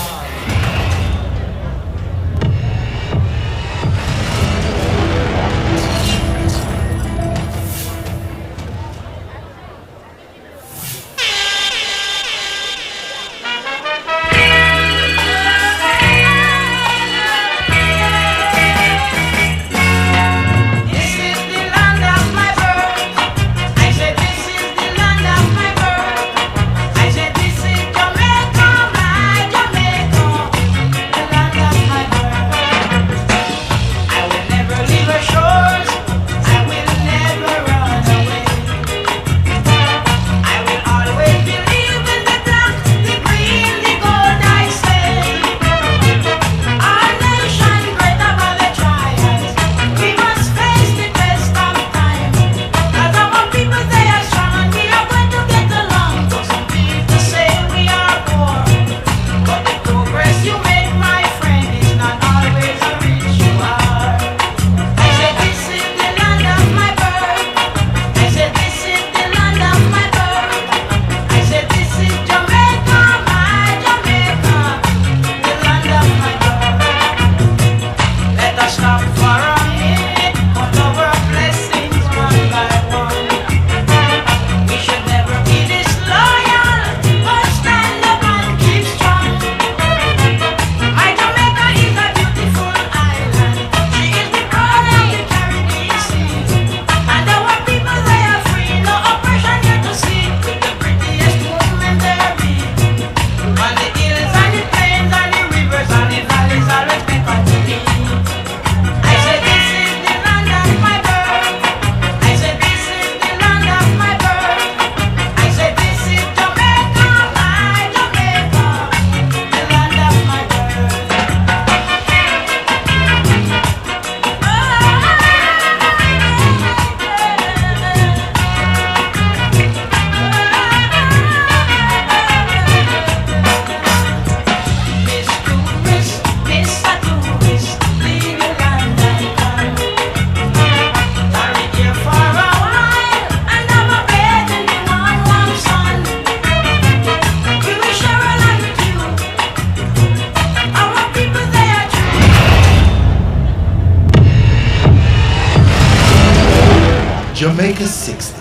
Jamaica 60,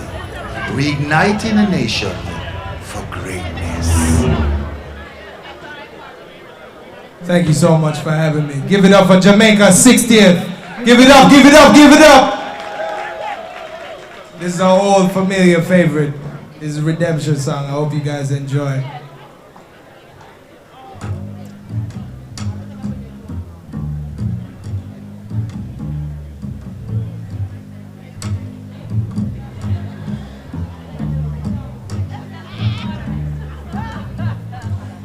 reigniting a nation for greatness. Thank you so much for having me. Give it up for Jamaica 60th. Give it up, give it up, give it up. This is our old familiar favorite. This is a redemption song. I hope you guys enjoy.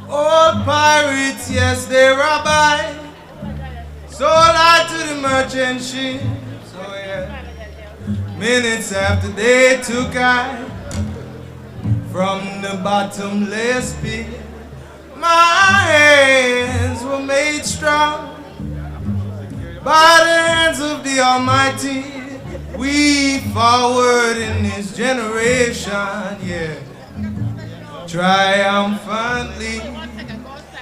Old pirates, yes, they rabbi, sold out to the merchant ships, oh yeah. Minutes after they took I from the bottomless pit, my hands were made strong by the hands of the Almighty. We forward in this generation, yeah, triumphantly.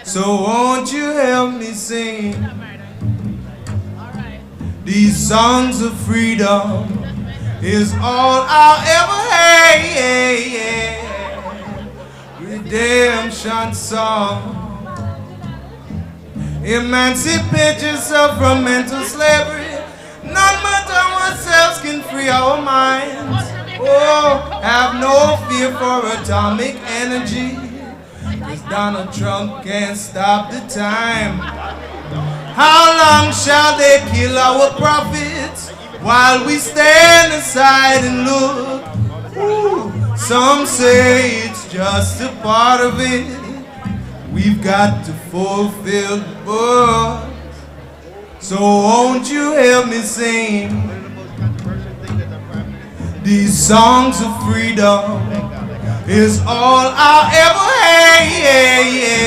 So won't you help me sing these songs of freedom is all I'll ever have. Redemption song. Emancipate yourself from mental slavery. None matter what self and free our minds. Oh, have no fear for atomic energy, 'cause Donald Trump can't stop the time. How long shall they kill our prophets while we stand aside and look? Ooh, some say it's just a part of it. We've got to fulfill the book. So won't you help me sing these songs of freedom? Is all I'll ever have, yeah.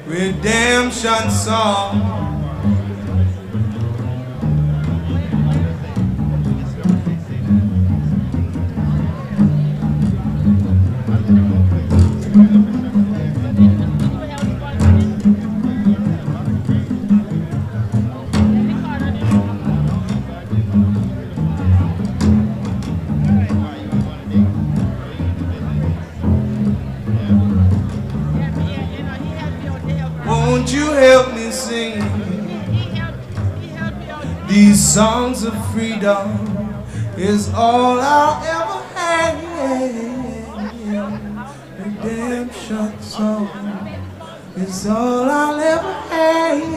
Redemption song. Won't you help me sing these songs of freedom? Is all I'll ever have. Redemption song is all I'll ever have.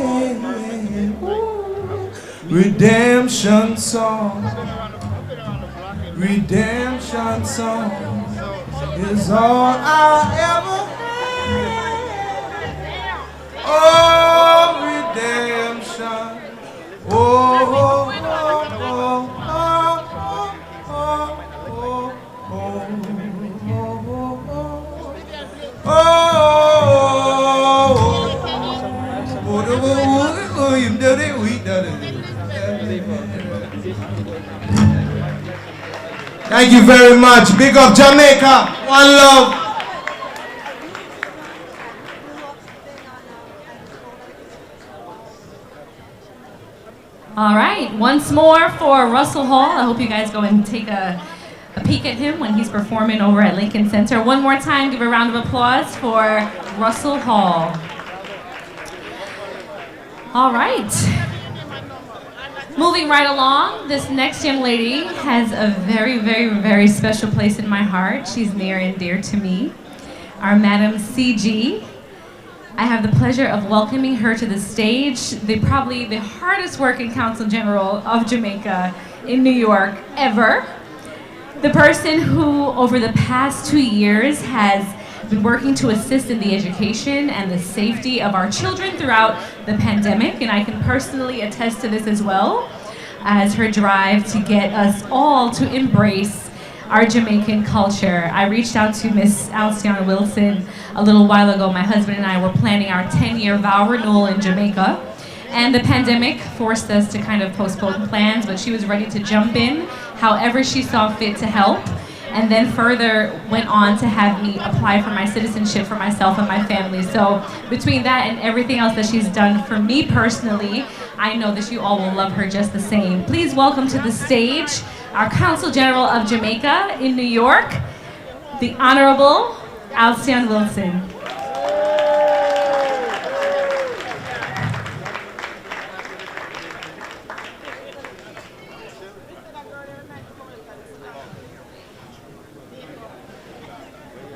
Redemption song. Redemption song is all I'll ever have. Oh, redemption. Oh, oh, oh, oh, oh, oh, Thank you very much. Big up Jamaica. One love. All right, once more for Russell Hall. I hope you guys go and take a peek at him when he's performing over at Lincoln Center. One more time, give a round of applause for Russell Hall. All right. Moving right along, this next young lady has a very, very, very special place in my heart. She's near and dear to me. Our Madam CG. I have the pleasure of welcoming her to the stage, probably the hardest working Consul General of Jamaica in New York ever. The person who, over the past 2 years, has been working to assist in the education and the safety of our children throughout the pandemic, and I can personally attest to this as well, as her drive to get us all to embrace our Jamaican culture. I reached out to Miss Alcione Wilson a little while ago. My husband and I were planning our 10-year vow renewal in Jamaica, and the pandemic forced us to kind of postpone plans, but she was ready to jump in however she saw fit to help, and then further went on to have me apply for my citizenship for myself and my family. So between that and everything else that she's done for me personally, I know that you all will love her just the same. Please welcome to the stage our Consul General of Jamaica in New York, the Honorable Alcione Wilson.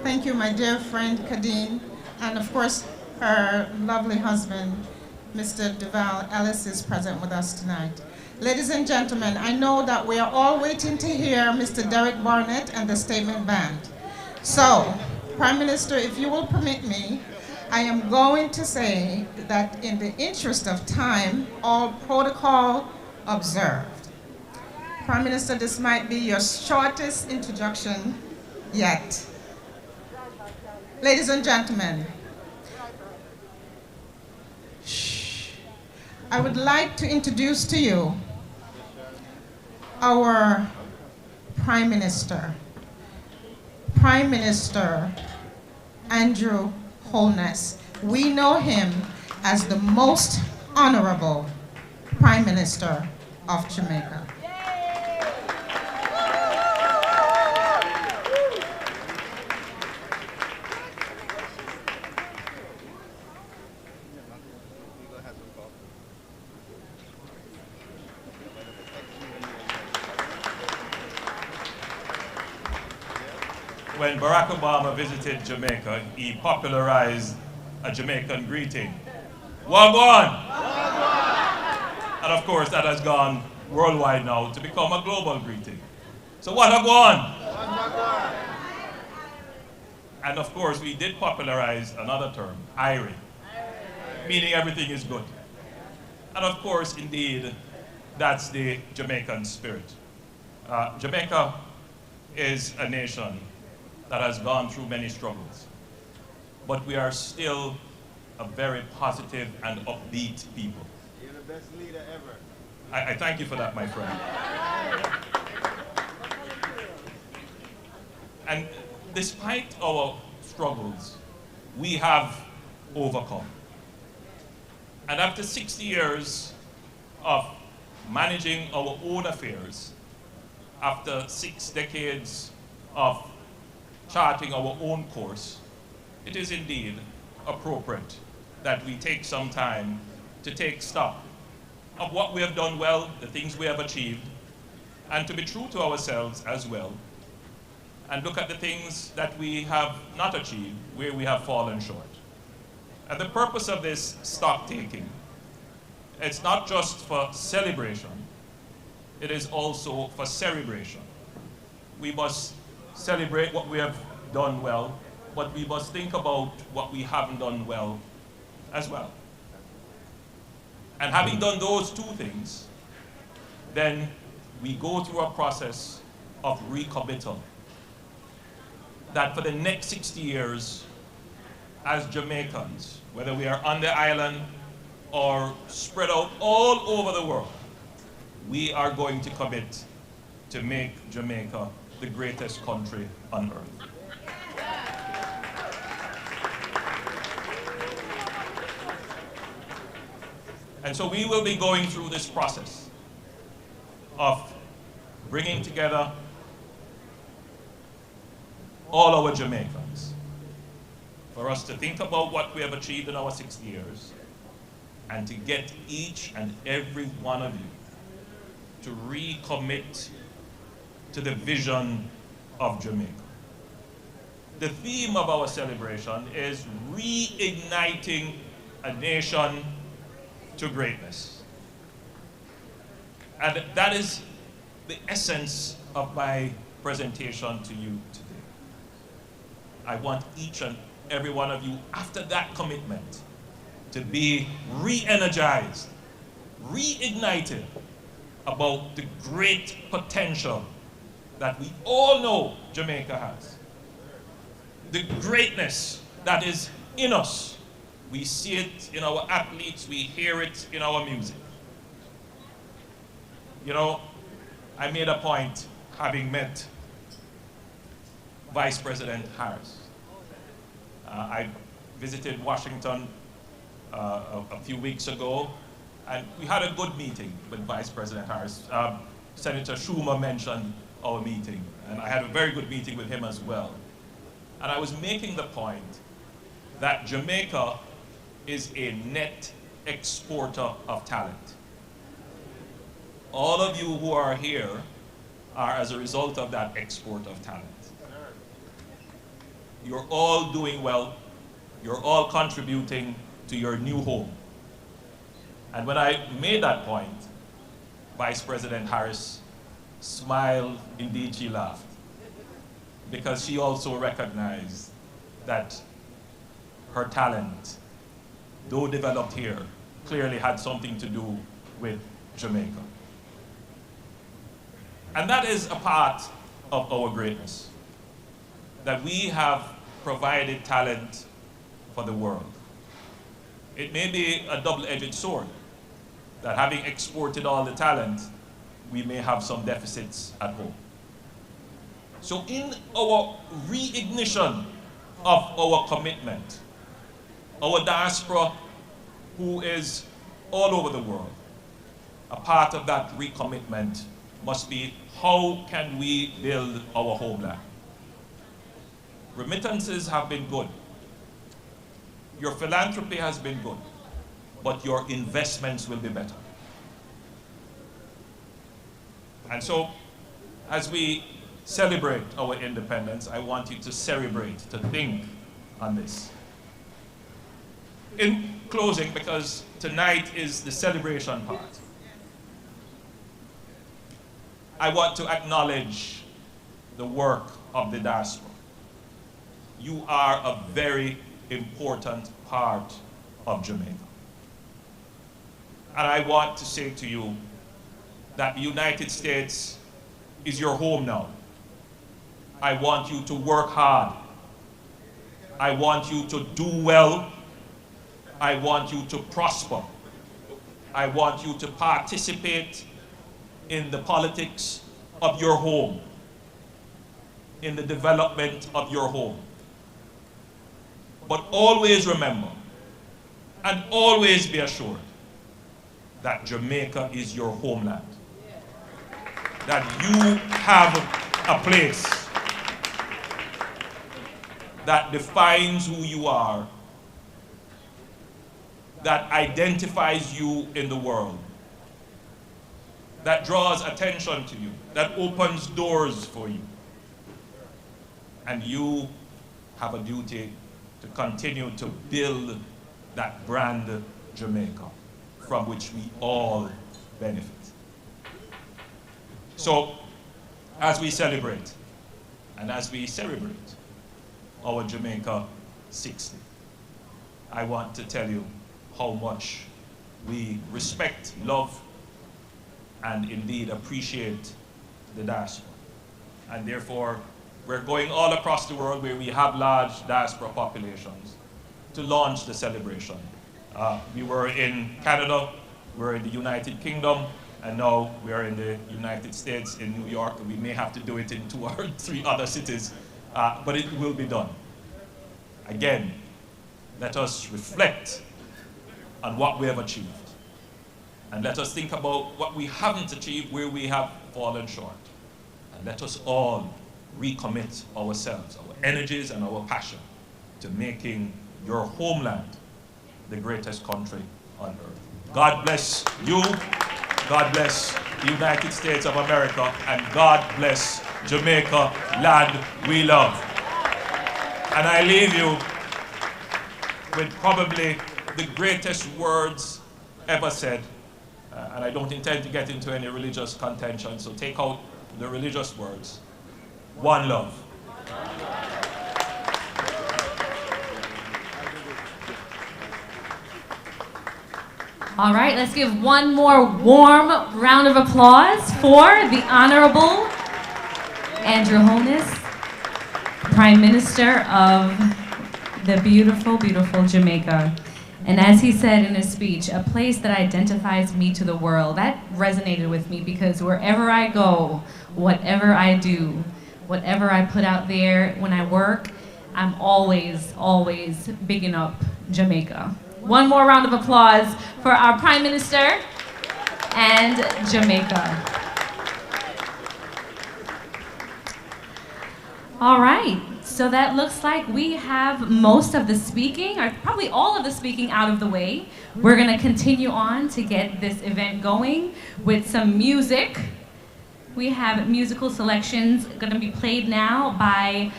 Thank you, my dear friend Kadeen, and of course, her lovely husband, Mr. Duval Ellis, is present with us tonight. Ladies and gentlemen, I know that we are all waiting to hear Mr. Derek Barnett and the Statement Band. So, Prime Minister, if you will permit me, I am going to say that in the interest of time, all protocol observed. Prime Minister, this might be your shortest introduction yet. Ladies and gentlemen, I would like to introduce to you our Prime Minister, Prime Minister Andrew Holness. We know him as the most honorable Prime Minister of Jamaica. when Barack Obama visited Jamaica, he popularized a Jamaican greeting. Wagwan! And of course, that has gone worldwide now to become a global greeting. So what Wagwan? And of course, we did popularize another term, Irie, meaning everything is good. And of course, indeed, that's the Jamaican spirit. Jamaica is a nation that has gone through many struggles, but we are still a very positive and upbeat people. You're the best leader ever. I thank you for that, my friend. And despite our struggles, we have overcome. And after 60 years of managing our own affairs, after 6 decades of charting our own course, it is indeed appropriate that we take some time to take stock of what we have done well, the things we have achieved, and to be true to ourselves as well, and look at the things that we have not achieved, where we have fallen short. And the purpose of this stock taking, it's not just for celebration, it is also for celebration. We must celebrate what we have done well, but we must think about what we haven't done well as well. And having done those two things, then we go through a process of recommittal. That for the next 60 years, as Jamaicans, whether we are on the island or spread out all over the world, we are going to commit to make Jamaica the greatest country on earth. And so we will be going through this process of bringing together all our Jamaicans for us to think about what we have achieved in our 60 years and to get each and every one of you to recommit to the vision of Jamaica. The theme of our celebration is reigniting a nation to greatness. And that is the essence of my presentation to you today. I want each and every one of you, after that commitment, to be re-energized, reignited about the great potential that we all know Jamaica has. The greatness that is in us. We see it in our athletes, we hear it in our music. You know, I made a point, having met Vice President Harris. I visited Washington a few weeks ago, and we had a good meeting with Vice President Harris. Senator Schumer mentioned our meeting, and I had a very good meeting with him as well. And I was making the point that Jamaica is a net exporter of talent. All of you who are here are as a result of that export of talent. You're all doing well. You're all contributing to your new home. And when I made that point, Vice President Harris smiled, indeed she laughed, because she also recognized that her talent, though developed here, clearly had something to do with Jamaica. And that is a part of our greatness, that we have provided talent for the world. It may be a double-edged sword, that having exported all the talent, we may have some deficits at home. So in our reignition of our commitment, our diaspora, who is all over the world, a part of that recommitment must be, how can we build our homeland? Remittances have been good. Your philanthropy has been good, but your investments will be better. And so, as we celebrate our independence, I want you to celebrate, to think on this. In closing, because tonight is the celebration part, I want to acknowledge the work of the diaspora. You are a very important part of Jamaica. And I want to say to you that the United States is your home now. I want you to work hard. I want you to do well. I want you to prosper. I want you to participate in the politics of your home, in the development of your home. But always remember, and always be assured, that Jamaica is your homeland. That you have a place that defines who you are, that identifies you in the world, that draws attention to you, that opens doors for you. And you have a duty to continue to build that brand Jamaica from which we all benefit. So, as we celebrate, and as we celebrate our Jamaica 60, I want to tell you how much we respect, love, and indeed appreciate the diaspora. And therefore, we're going all across the world where we have large diaspora populations to launch the celebration. We were in Canada, we're in the United Kingdom, and now we're in the United States, in New York. We may have to do it in 2 or 3 other cities, but it will be done. Again, let us reflect on what we have achieved. And let us think about what we haven't achieved, where we have fallen short. And let us all recommit ourselves, our energies and our passion to making your homeland the greatest country on earth. God bless you, God bless the United States of America, and God bless Jamaica, land we love. And I leave you with probably the greatest words ever said, and I don't intend to get into any religious contention, so take out the religious words. One love. All right, let's give one more warm round of applause for the Honorable Andrew Holness, Prime Minister of the beautiful, beautiful Jamaica. And as he said in his speech, a place that identifies me to the world. That resonated with me because wherever I go, whatever I do, whatever I put out there when I work, I'm always, always bigging up Jamaica. One more round of applause for our Prime Minister and Jamaica. All right, so that looks like we have most of the speaking, or probably all of the speaking out of the way. We're gonna continue on to get this event going with some music. We have musical selections gonna be played now by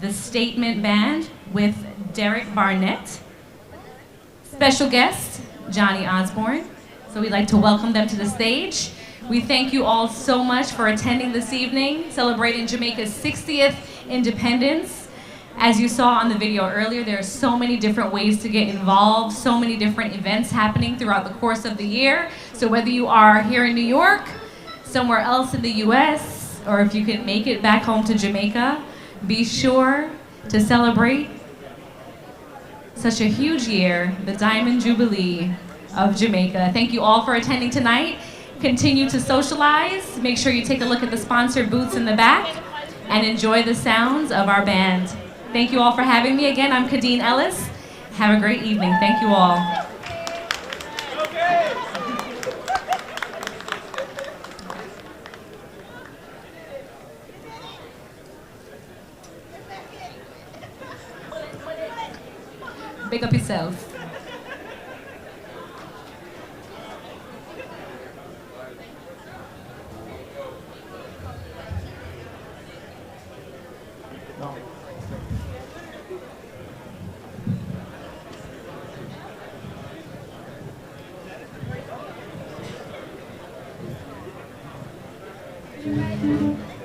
the Statement Band with Derek Barnett. Special guest, Johnny Osborne. So we'd like to welcome them to the stage. We thank you all so much for attending this evening, celebrating Jamaica's 60th independence. As you saw on the video earlier, there are so many different ways to get involved, so many different events happening throughout the course of the year. So whether you are here in New York, somewhere else in the US, or if you can make it back home to Jamaica, be sure to celebrate such a huge year, the Diamond Jubilee of Jamaica. Thank you all for attending tonight. Continue to socialize. Make sure you take a look at the sponsored booths in the back and enjoy the sounds of our band. Thank you all for having me. Again, I'm Kadeen Ellis. Have a great evening. Thank you all. Big up yourself. United.